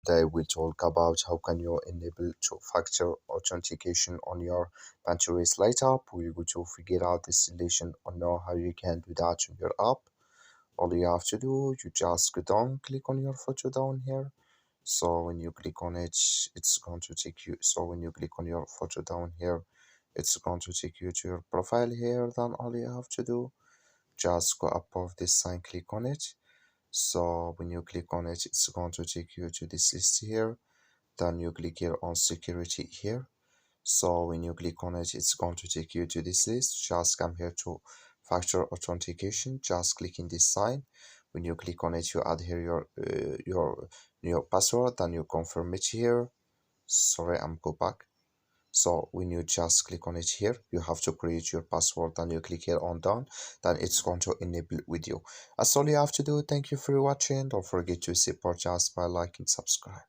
today we'll talk about how can you enable two-factor authentication on your Pinterest Lite app. We're going to figure out the solution on know how you can do that on your app. All you have to do, you just go down, click on your photo down here. So when you click on it, it's going to take you. So when you click on your photo down here, it's going to take you to your profile here. Then all you have to do, just go above this sign, click on it. So when you click on it, it's going to take you to this list here. Then you click here on security here. So when you click on it, it's going to take you to this list. Just come here to factor authentication. Just click in this sign. When you click on it, you add here your password. Then you confirm it here. Sorry, I'm go back. So when you just click on it here, you have to create your password. Then you click here on done. Then it's going to enable with you. That's all you have to do. Thank you for watching. Don't forget to support us by liking and subscribe.